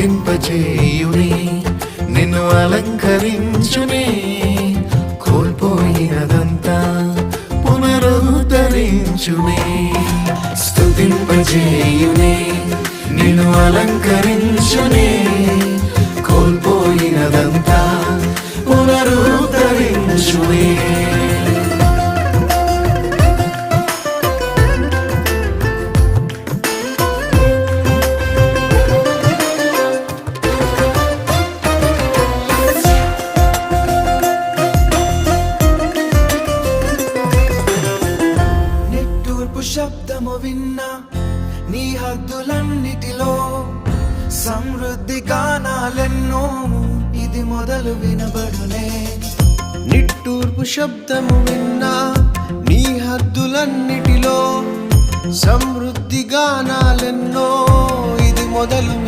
స్తుతింపచేయునే నిన్ను అలంకరించునే కోల్పోయినదంతా పునరుద్ధరించునే స్తుతింపచేయునే నిన్ను అలంకరించునే కోల్పోయినదంతా పునరుద్ధరించునే శబ్దము విన్నా నీ హద్దులన్నిటిలో సమృద్ధి గానాలెన్నో ఇది మొదలు వినబడునే. నిట్టూర్పు శబ్దము విన్నా నీ హద్దులన్నిటిలో సమృద్ధి గానాలెన్నో ఇది మొదలు